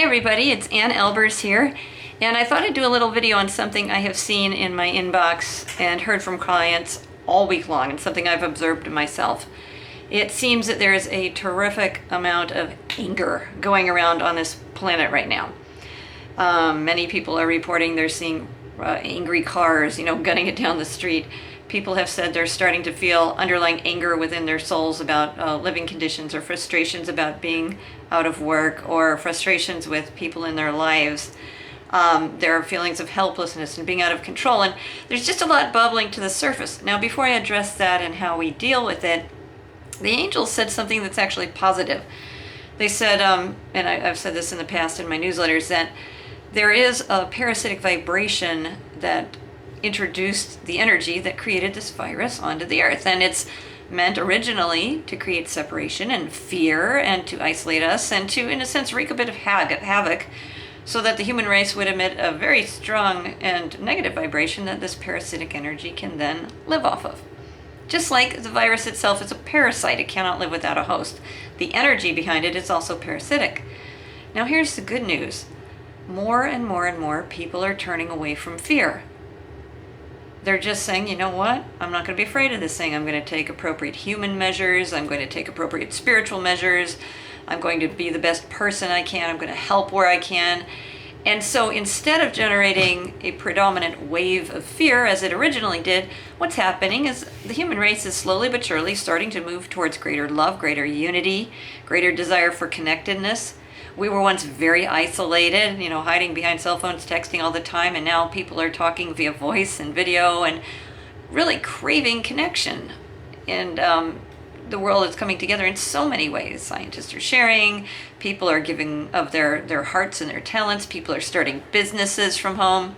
Hi everybody, it's Ann Elbers here, and I thought I'd do a little video on something I have seen in my inbox and heard from clients all week long, and something I've observed myself. It seems that there is a terrific amount of anger going around on this planet right now. Many people are reporting they're seeing angry cars, gunning it down the street. People have said they're starting to feel underlying anger within their souls about living conditions, or frustrations about being out of work, or frustrations with people in their lives. There are feelings of helplessness and being out of control, and there's just a lot bubbling to the surface. Now, before I address that and how we deal with it, the angels said something that's actually positive. They said, and I've said this in the past in my newsletters, that there is a parasitic vibration that introduced the energy that created this virus onto the earth. And it's meant originally to create separation and fear and to isolate us and to, in a sense, wreak a bit of havoc so that the human race would emit a very strong and negative vibration that this parasitic energy can then live off of. Just like the virus itself is a parasite, it cannot live without a host. The energy behind it is also parasitic. Now here's the good news. More and more and more people are turning away from fear. They're just saying, you know what? I'm not going to be afraid of this thing. I'm going to take appropriate human measures. I'm going to take appropriate spiritual measures. I'm going to be the best person I can. I'm going to help where I can. And so instead of generating a predominant wave of fear as it originally did, what's happening is the human race is slowly but surely starting to move towards greater love, greater unity, greater desire for connectedness. We were once very isolated, hiding behind cell phones, texting all the time, and now people are talking via voice and video and really craving connection. And the world is coming together in so many ways. Scientists are sharing, people are giving of their hearts and their talents, people are starting businesses from home.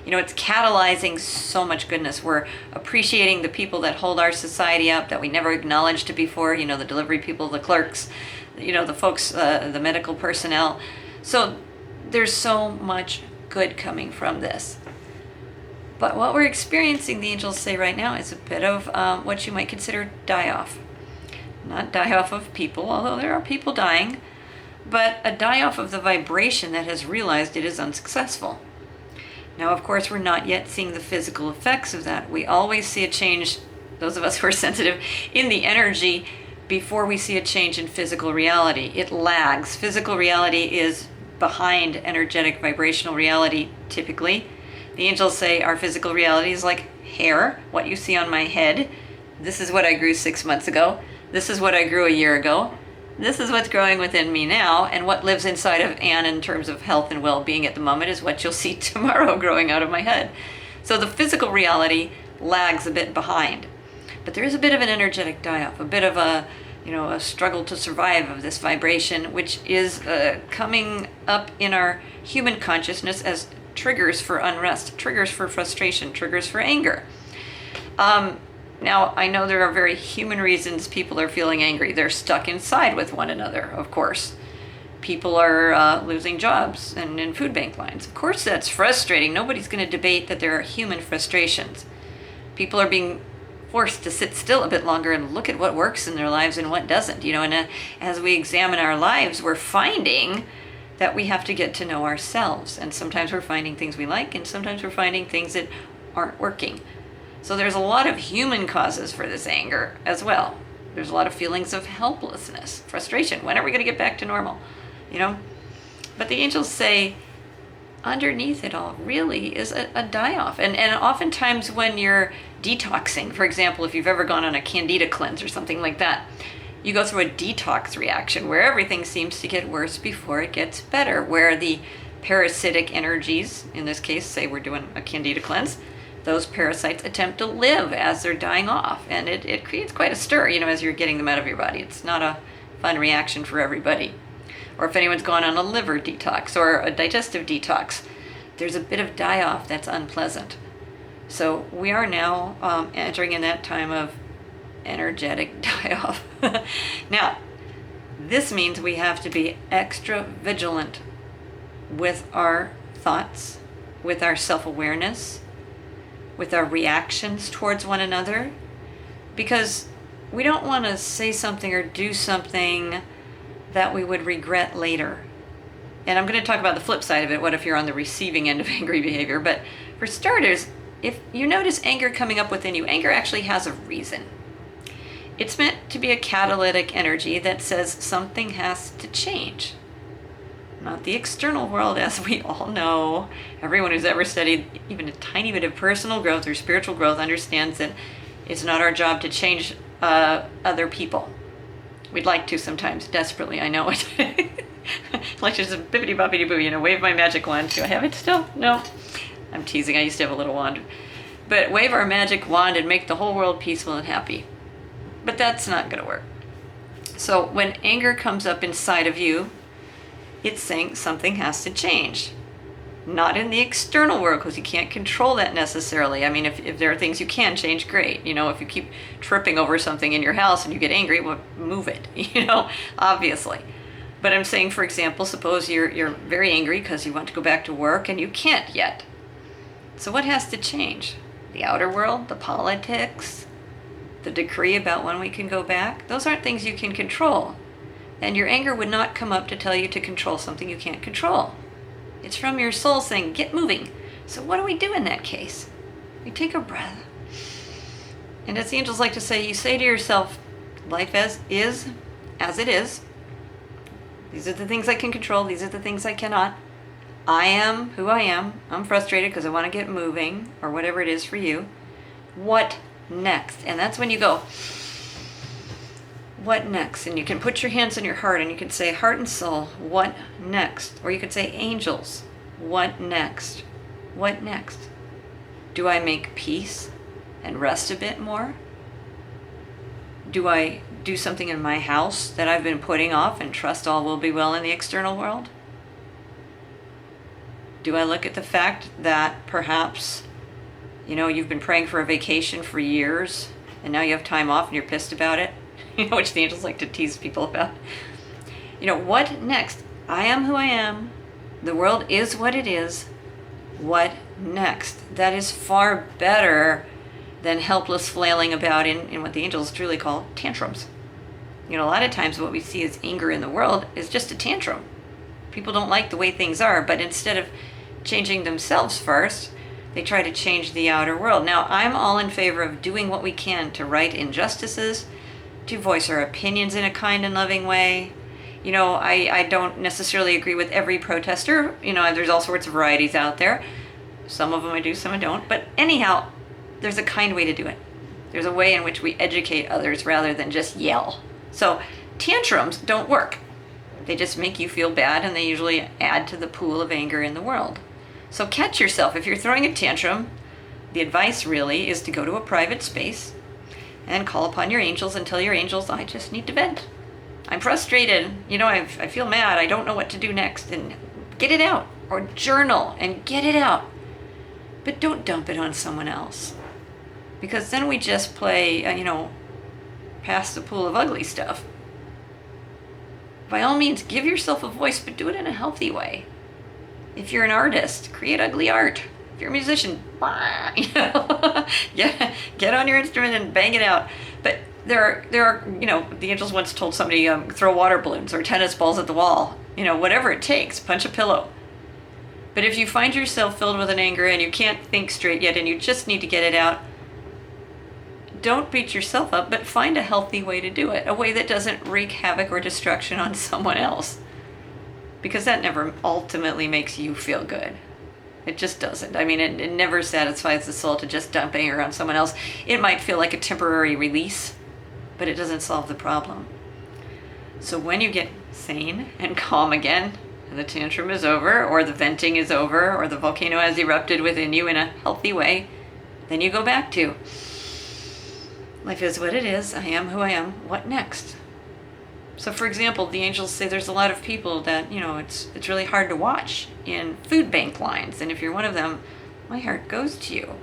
It's catalyzing so much goodness. We're appreciating the people that hold our society up that we never acknowledged before, the delivery people, the clerks, the folks, the medical personnel. So there's so much good coming from this. But what we're experiencing, the angels say right now, is a bit of what you might consider die-off. Not die-off of people, although there are people dying, but a die-off of the vibration that has realized it is unsuccessful. Now, of course, we're not yet seeing the physical effects of that. We always see a change, those of us who are sensitive, in the energy before we see a change in physical reality. It lags. Physical reality is behind energetic vibrational reality, typically. The angels say our physical reality is like hair, what you see on my head. This is what I grew 6 months ago. This is what I grew a year ago. This is what's growing within me now, and what lives inside of Anne in terms of health and well-being at the moment is what you'll see tomorrow growing out of my head. So the physical reality lags a bit behind. But there is a bit of an energetic die-off, a bit of a struggle to survive of this vibration, which is coming up in our human consciousness as triggers for unrest, triggers for frustration, triggers for anger. Now, I know there are very human reasons people are feeling angry. They're stuck inside with one another, of course. People are losing jobs and in food bank lines. Of course, that's frustrating. Nobody's going to debate that there are human frustrations. People are being forced to sit still a bit longer and look at what works in their lives and what doesn't. And as we examine our lives, we're finding that we have to get to know ourselves. And sometimes we're finding things we like, and sometimes we're finding things that aren't working. So there's a lot of human causes for this anger as well. There's a lot of feelings of helplessness, frustration. When are we going to get back to normal? But the angels say underneath it all really is a die-off. And oftentimes when you're detoxing, for example, if you've ever gone on a candida cleanse or something like that, you go through a detox reaction where everything seems to get worse before it gets better, where the parasitic energies, in this case, say we're doing a candida cleanse, those parasites attempt to live as they're dying off. And it creates quite a stir, as you're getting them out of your body. It's not a fun reaction for everybody. Or if anyone's gone on a liver detox or a digestive detox, there's a bit of die-off that's unpleasant. So we are now entering in that time of energetic die-off. Now, this means we have to be extra vigilant with our thoughts, with our self-awareness, with our reactions towards one another, because we don't want to say something or do something that we would regret later. And I'm going to talk about the flip side of it. What if you're on the receiving end of angry behavior? But for starters, if you notice anger coming up within you, anger actually has a reason. It's meant to be a catalytic energy that says something has to change. Not the external world, as we all know. Everyone who's ever studied even a tiny bit of personal growth or spiritual growth understands that it's not our job to change other people. We'd like to sometimes, desperately, I know it. Like just bippity boppity boo, wave my magic wand. Do I have it still? No. I'm teasing, I used to have a little wand. But wave our magic wand and make the whole world peaceful and happy. But that's not going to work. So when anger comes up inside of you, it's saying something has to change. Not in the external world, because you can't control that necessarily. I mean, if there are things you can change, great. If you keep tripping over something in your house and you get angry, well, move it, obviously. But I'm saying, for example, suppose you're very angry because you want to go back to work and you can't yet. So what has to change? The outer world, the politics, the decree about when we can go back? Those aren't things you can control. And your anger would not come up to tell you to control something you can't control. It's from your soul saying, get moving. So what do we do in that case? We take a breath. And as the angels like to say, you say to yourself, life as it is. These are the things I can control. These are the things I cannot. I am who I am. I'm frustrated because I want to get moving, or whatever it is for you. What next? And that's when you go, what next? And you can put your hands on your heart and you can say, heart and soul, what next? Or you could say, angels, what next? What next? Do I make peace and rest a bit more? Do I do something in my house that I've been putting off and trust all will be well in the external world? Do I look at the fact that perhaps, you've been praying for a vacation for years and now you have time off and you're pissed about it? Which the angels like to tease people about. What next? I am who I am. The world is what it is. What next? That is far better than helpless flailing about in what the angels truly call tantrums. A lot of times what we see as anger in the world is just a tantrum. People don't like the way things are, but instead of changing themselves first, they try to change the outer world. Now, I'm all in favor of doing what we can to right injustices, to voice our opinions in a kind and loving way. I don't necessarily agree with every protester. There's all sorts of varieties out there. Some of them I do, some I don't. But anyhow, there's a kind way to do it. There's a way in which we educate others rather than just yell. So tantrums don't work. They just make you feel bad, and they usually add to the pool of anger in the world. So catch yourself. If you're throwing a tantrum, the advice really is to go to a private space and call upon your angels and tell your angels, I just need to vent. I'm frustrated. I feel mad. I don't know what to do next. And get it out. Or journal and get it out. But don't dump it on someone else. Because then we just play, past the pool of ugly stuff. By all means, give yourself a voice, but do it in a healthy way. If you're an artist, create ugly art. If you're a musician, get on your instrument and bang it out. But there are, the angels once told somebody, throw water balloons or tennis balls at the wall. Whatever it takes, punch a pillow. But if you find yourself filled with an anger and you can't think straight yet and you just need to get it out, don't beat yourself up, but find a healthy way to do it. A way that doesn't wreak havoc or destruction on someone else. Because that never ultimately makes you feel good. It just doesn't. I mean, it never satisfies the soul to just dump anger on someone else. It might feel like a temporary release, but it doesn't solve the problem. So when you get sane and calm again, and the tantrum is over, or the venting is over, or the volcano has erupted within you in a healthy way, then you go back to, life is what it is, I am who I am, what next? So for example, the angels say there's a lot of people that, it's really hard to watch in food bank lines. And if you're one of them, my heart goes to you.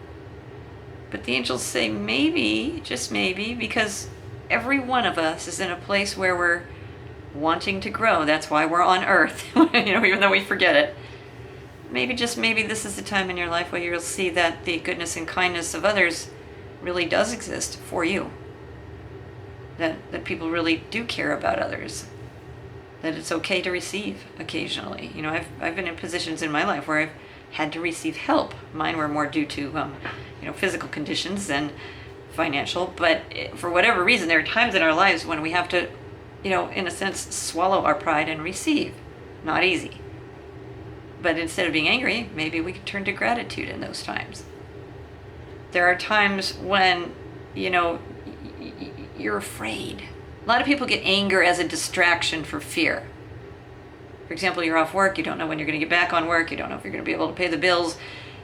But the angels say maybe, just maybe, because every one of us is in a place where we're wanting to grow. That's why we're on earth, even though we forget it. Maybe, just maybe, this is the time in your life where you'll see that the goodness and kindness of others really does exist for you. That people really do care about others. that it's okay to receive occasionally. You know, I've been in positions in my life where I've had to receive help. Mine were more due to, physical conditions than financial. But for whatever reason, there are times in our lives when we have to, in a sense, swallow our pride and receive. Not easy. But instead of being angry, maybe we could turn to gratitude in those times. There are times when, you're afraid. A lot of people get anger as a distraction for fear. For example, you're off work, you don't know when you're going to get back on work, you don't know if you're going to be able to pay the bills,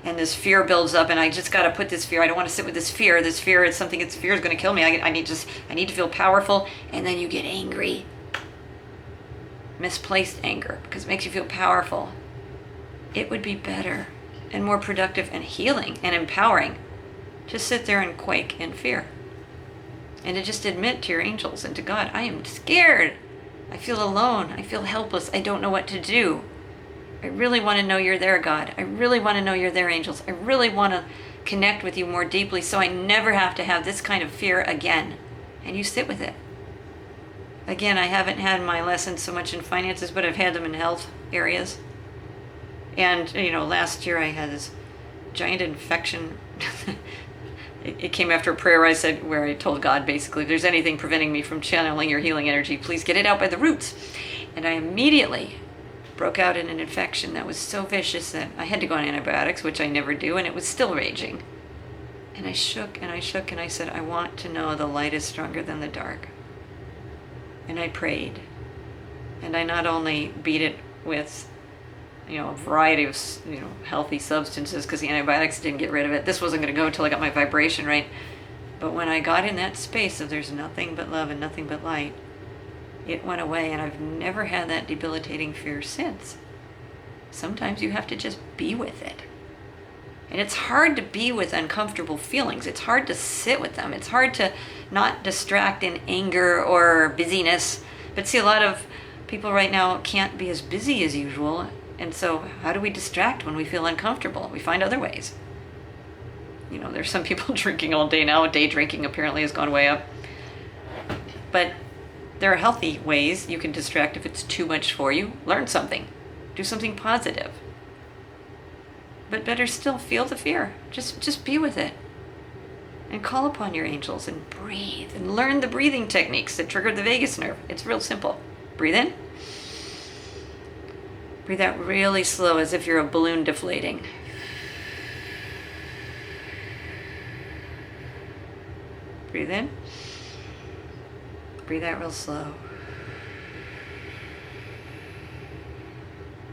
and this fear builds up, and I just got to put this fear, I don't want to sit with this fear. This fear is something, fear is going to kill me. I need to feel powerful, and then you get angry. Misplaced anger, because it makes you feel powerful. It would be better and more productive and healing and empowering to sit there and quake in fear. And to just admit to your angels and to God, I am scared. I feel alone. I feel helpless. I don't know what to do. I really want to know you're there, God. I really want to know you're there, angels. I really want to connect with you more deeply so I never have to have this kind of fear again. And you sit with it. Again, I haven't had my lessons so much in finances, but I've had them in health areas. And, last year I had this giant infection. It came after a prayer where I told God, basically, if there's anything preventing me from channeling your healing energy, please get it out by the roots. And I immediately broke out in an infection that was so vicious that I had to go on antibiotics, which I never do, and it was still raging. And I shook and I shook and I said, I want to know the light is stronger than the dark. And I prayed. And I not only beat it with a variety of, healthy substances, because the antibiotics didn't get rid of it. This wasn't going to go until I got my vibration right. But when I got in that space of there's nothing but love and nothing but light, it went away, and I've never had that debilitating fear since. Sometimes you have to just be with it. And it's hard to be with uncomfortable feelings. It's hard to sit with them. It's hard to not distract in anger or busyness. But see, a lot of people right now can't be as busy as usual. And so how do we distract when we feel uncomfortable? We find other ways. There's some people drinking all day now. Day drinking apparently has gone way up. But there are healthy ways you can distract if it's too much for you. Learn something. Do something positive. But better still, feel the fear. Just be with it. And call upon your angels and breathe. And learn the breathing techniques that trigger the vagus nerve. It's real simple. Breathe in. Breathe out really slow, as if you're a balloon deflating. Breathe in. Breathe out real slow.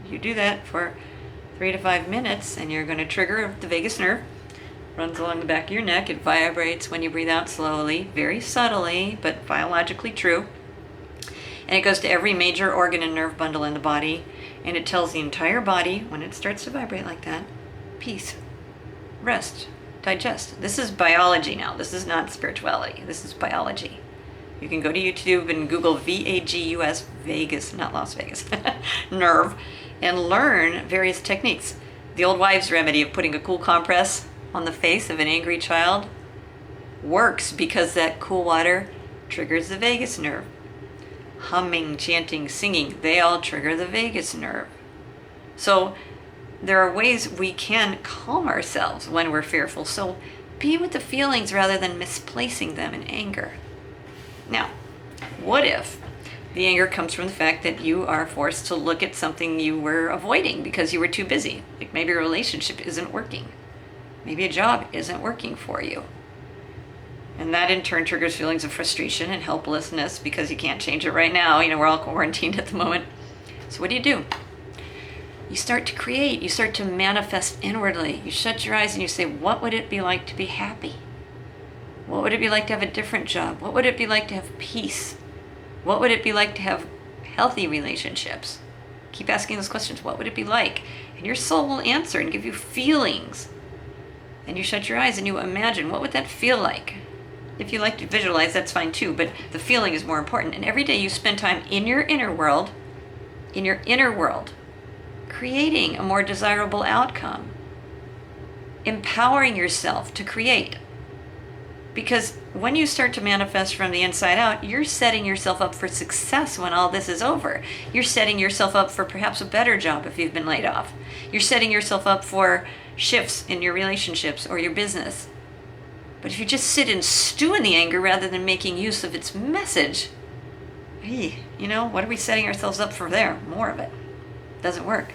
You do that for 3 to 5 minutes, and you're going to trigger the vagus nerve. Runs along the back of your neck. It vibrates when you breathe out slowly, very subtly, but biologically true. And it goes to every major organ and nerve bundle in the body. And it tells the entire body, when it starts to vibrate like that, peace, rest, digest. This is biology now. This is not spirituality. This is biology. You can go to YouTube and Google VAGUS, vagus, not Las Vegas, nerve, and learn various techniques. The old wives' remedy of putting a cool compress on the face of an angry child works because that cool water triggers the vagus nerve. Humming, chanting, singing, they all trigger the vagus nerve. So there are ways we can calm ourselves when we're fearful. So be with the feelings rather than misplacing them in anger. Now, what if the anger comes from the fact that you are forced to look at something you were avoiding because you were too busy? Like maybe a relationship isn't working. Maybe a job isn't working for you. And that in turn triggers feelings of frustration and helplessness because you can't change it right now. We're all quarantined at the moment. So what do? You start to create. You start to manifest inwardly. You shut your eyes and you say, what would it be like to be happy? What would it be like to have a different job? What would it be like to have peace? What would it be like to have healthy relationships? Keep asking those questions. What would it be like? And your soul will answer and give you feelings. And you shut your eyes and you imagine, what would that feel like? If you like to visualize, that's fine too, but the feeling is more important. And every day you spend time in your inner world, creating a more desirable outcome, empowering yourself to create. Because when you start to manifest from the inside out, you're setting yourself up for success when all this is over. You're setting yourself up for perhaps a better job if you've been laid off. You're setting yourself up for shifts in your relationships or your business. But if you just sit and stew in the anger rather than making use of its message, what are we setting ourselves up for there? More of it. Doesn't work.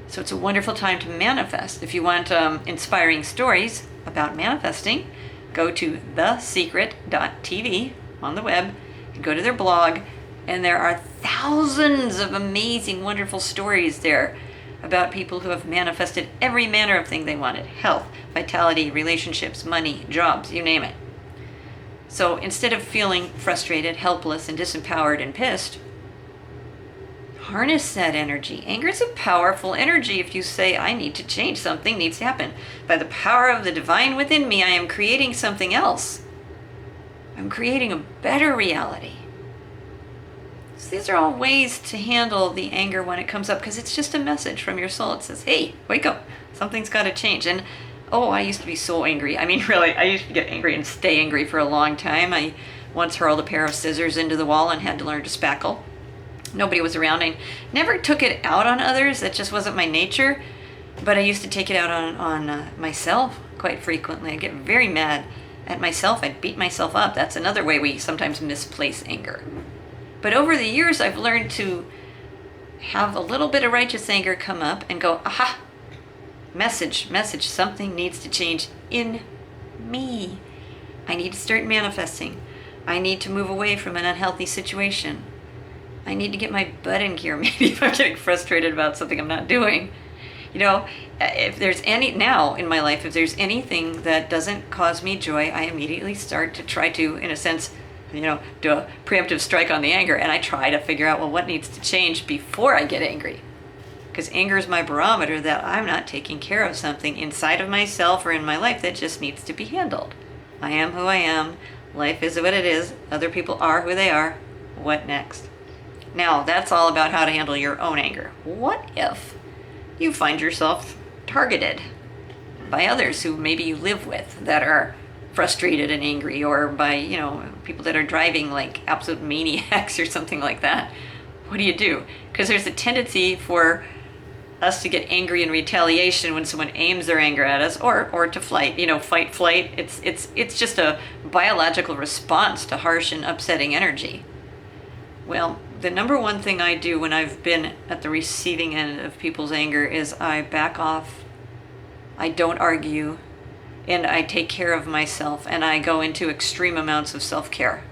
So it's a wonderful time to manifest. If you want inspiring stories about manifesting, go to thesecret.tv on the web and go to their blog, and there are thousands of amazing, wonderful stories there about people who have manifested every manner of thing they wanted: health, vitality, relationships, money, jobs, you name it. So instead of feeling frustrated, helpless, and disempowered and pissed, harness that energy. Anger is a powerful energy. If you say, I need to change, something needs to happen. By the power of the divine within me, I am creating something else. I'm creating a better reality. So these are all ways to handle the anger when it comes up, because it's just a message from your soul. It says, hey, wake up. Something's got to change. And I used to be so angry. I mean, really, I used to get angry and stay angry for a long time. I once hurled a pair of scissors into the wall and had to learn to spackle. Nobody was around. I never took it out on others. That just wasn't my nature. But I used to take it out on myself quite frequently. I'd get very mad at myself. I'd beat myself up. That's another way we sometimes misplace anger. But over the years, I've learned to have a little bit of righteous anger come up and go, aha, message, something needs to change in me. I need to start manifesting. I need to move away from an unhealthy situation. I need to get my butt in gear, maybe, if I'm getting frustrated about something I'm not doing. If there's now in my life, if there's anything that doesn't cause me joy, I immediately start to try to, in a sense, do a preemptive strike on the anger. And I try to figure out, what needs to change before I get angry. Because anger is my barometer that I'm not taking care of something inside of myself or in my life that just needs to be handled. I am who I am. Life is what it is. Other people are who they are. What next? Now, that's all about how to handle your own anger. What if you find yourself targeted by others who maybe you live with that are frustrated and angry, or by, people that are driving like absolute maniacs or something like that? What do you do? Because there's a tendency for us to get angry in retaliation when someone aims their anger at us, or to fight, fight, flight. It's just a biological response to harsh and upsetting energy. Well, the number one thing I do when I've been at the receiving end of people's anger is I back off, I don't argue, and I take care of myself, and I go into extreme amounts of self-care.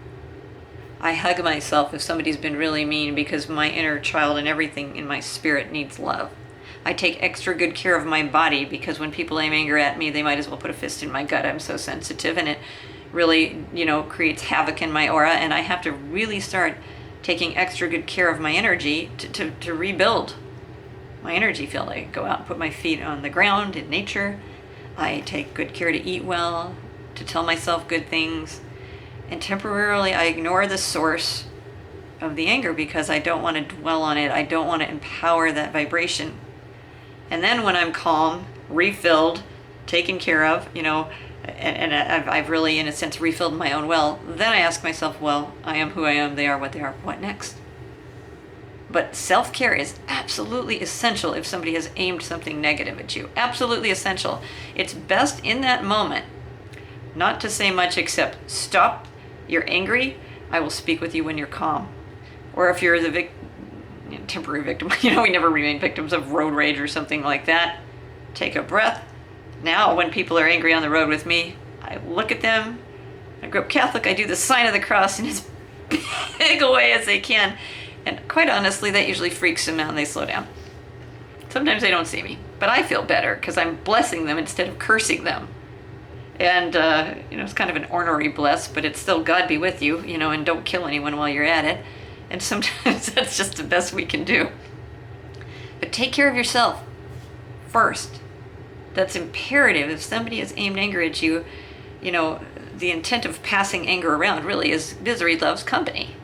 I hug myself if somebody's been really mean, because my inner child and everything in my spirit needs love. I take extra good care of my body, because when people aim anger at me, they might as well put a fist in my gut. I'm so sensitive, and it really, creates havoc in my aura, and I have to really start taking extra good care of my energy to rebuild my energy field. I go out and put my feet on the ground in nature. I take good care to eat well, to tell myself good things, and temporarily I ignore the source of the anger because I don't want to dwell on it. I don't want to empower that vibration. And then when I'm calm, refilled, taken care of, and I've really, in a sense, refilled my own well, then I ask myself, I am who I am, they are what they are, what next? But self-care is absolutely essential if somebody has aimed something negative at you. Absolutely essential. It's best in that moment not to say much except, stop, you're angry, I will speak with you when you're calm. Or if you're the temporary victim, we never remain victims of road rage or something like that, take a breath. Now, when people are angry on the road with me, I look at them. I grew up Catholic. I do the sign of the cross in as big a way as they can. And quite honestly, that usually freaks them out and they slow down. Sometimes they don't see me, but I feel better because I'm blessing them instead of cursing them. And, it's kind of an ornery bless, but it's still God be with you, and don't kill anyone while you're at it. And sometimes that's just the best we can do. But take care of yourself first. That's imperative. If somebody has aimed anger at you, the intent of passing anger around really is misery loves company.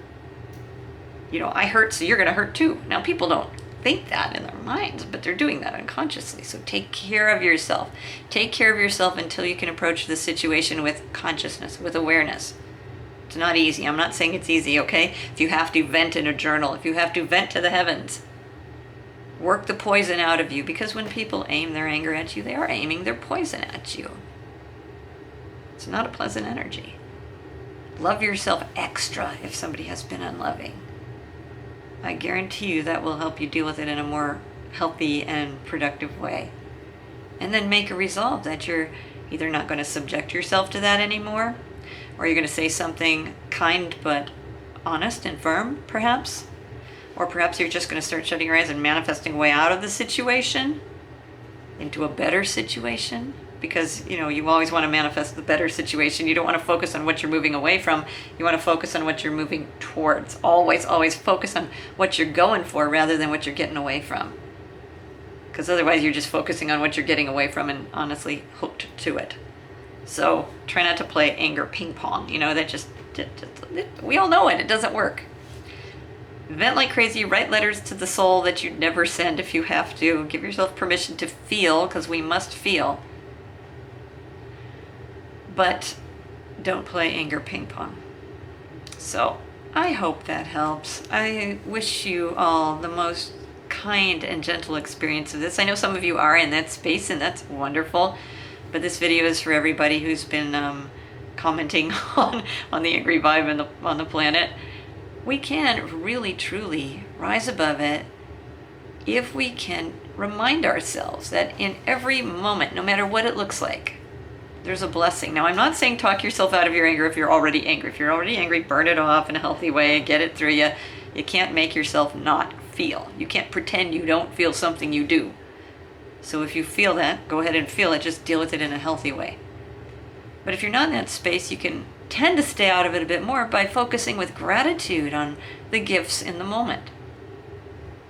I hurt, so you're going to hurt too. Now, people don't think that in their minds, but they're doing that unconsciously. So take care of yourself. Take care of yourself until you can approach the situation with consciousness, with awareness. It's not easy. I'm not saying it's easy, okay? If you have to vent in a journal, if you have to vent to the heavens, work the poison out of you, because when people aim their anger at you, they are aiming their poison at you. It's not a pleasant energy. Love yourself extra if somebody has been unloving. I guarantee you that will help you deal with it in a more healthy and productive way. And then make a resolve that you're either not going to subject yourself to that anymore, or you're going to say something kind but honest and firm, perhaps. Or perhaps you're just going to start shutting your eyes and manifesting a way out of the situation into a better situation. Because, you always want to manifest the better situation. You don't want to focus on what you're moving away from. You want to focus on what you're moving towards. Always, always focus on what you're going for rather than what you're getting away from. Because otherwise you're just focusing on what you're getting away from and honestly hooked to it. So try not to play anger ping pong. We all know it. It doesn't work. Vent like crazy. Write letters to the soul that you'd never send if you have to. Give yourself permission to feel, because we must feel. But don't play anger ping pong. So I hope that helps. I wish you all the most kind and gentle experience of this. I know some of you are in that space, and that's wonderful. But this video is for everybody who's been commenting on the angry vibe on the planet. We can really, truly rise above it if we can remind ourselves that in every moment, no matter what it looks like, there's a blessing. Now, I'm not saying talk yourself out of your anger if you're already angry. If you're already angry, burn it off in a healthy way, get it through you. You can't make yourself not feel. You can't pretend you don't feel something you do. So if you feel that, go ahead and feel it. Just deal with it in a healthy way. But if you're not in that space, you can tend to stay out of it a bit more by focusing with gratitude on the gifts in the moment,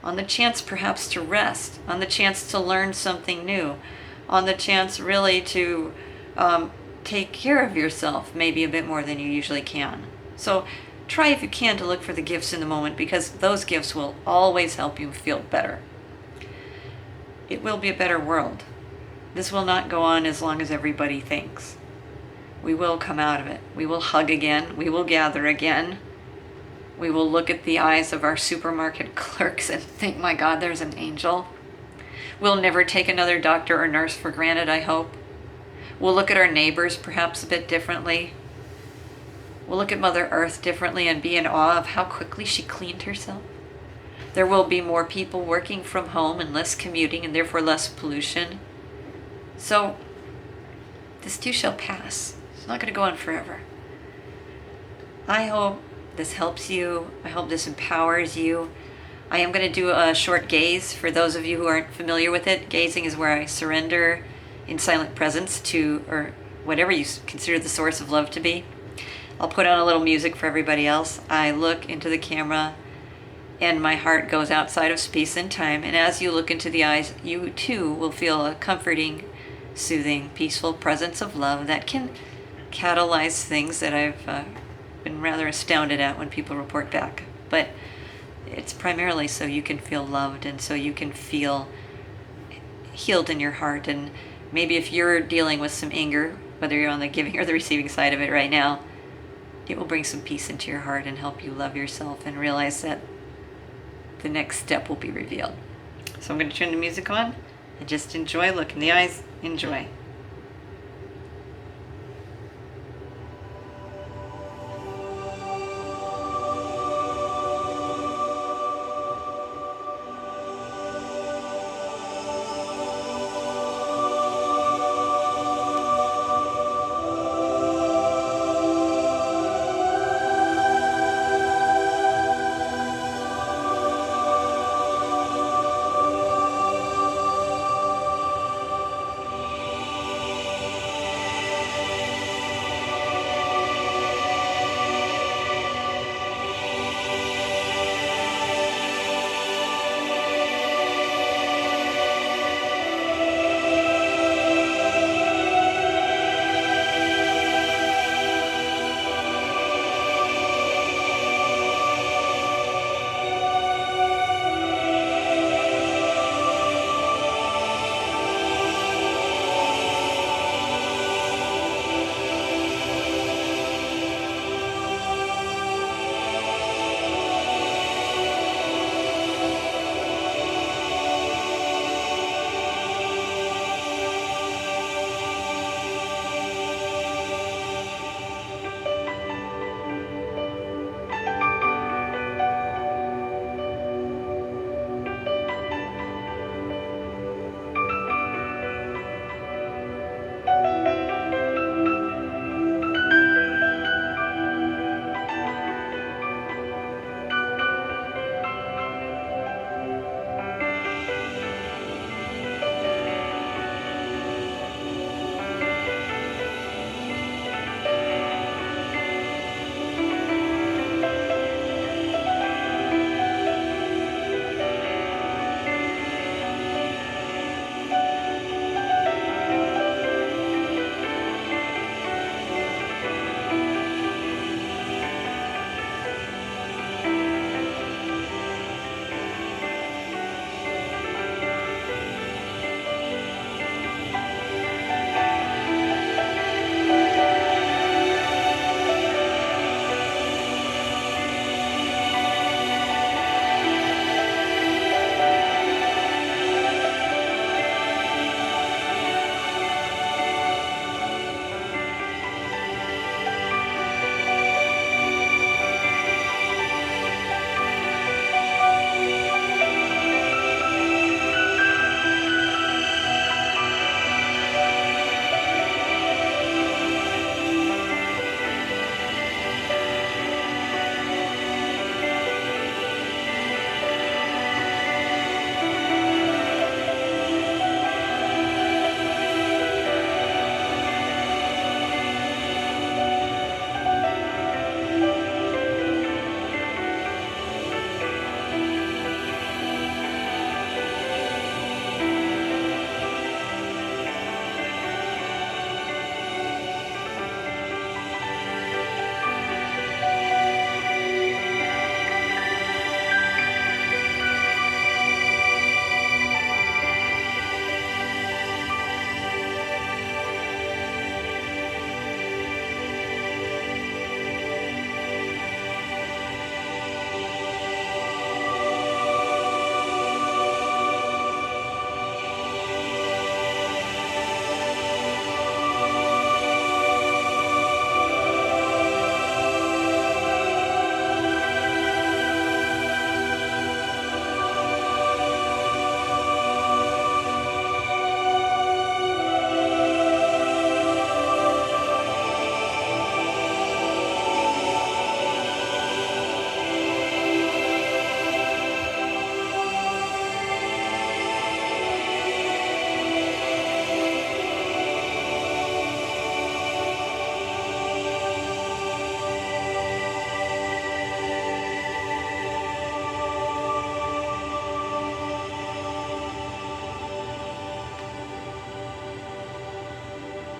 on the chance perhaps to rest, on the chance to learn something new, on the chance really to take care of yourself maybe a bit more than you usually can. So try if you can to look for the gifts in the moment, because those gifts will always help you feel better. It will be a better world. This will not go on as long as everybody thinks. We will come out of it. We will hug again. We will gather again. We will look at the eyes of our supermarket clerks and think, my God, there's an angel. We'll never take another doctor or nurse for granted, I hope. We'll look at our neighbors perhaps a bit differently. We'll look at Mother Earth differently and be in awe of how quickly she cleaned herself. There will be more people working from home and less commuting, and therefore less pollution. So this too shall pass. It's not going to go on forever. I hope this helps you. I hope this empowers you. I am going to do a short gaze for those of you who aren't familiar with it. Gazing is where I surrender in silent presence to, or whatever you consider the source of love to be. I'll put on a little music for everybody else. I look into the camera and my heart goes outside of space and time. And as you look into the eyes, you too will feel a comforting, soothing, peaceful presence of love that can catalyze things that I've been rather astounded at when people report back. But it's primarily so you can feel loved and so you can feel healed in your heart. And maybe if you're dealing with some anger, whether you're on the giving or the receiving side of it right now, it will bring some peace into your heart and help you love yourself and realize that the next step will be revealed. So I'm going to turn the music on and just enjoy. Look in the eyes. Enjoy.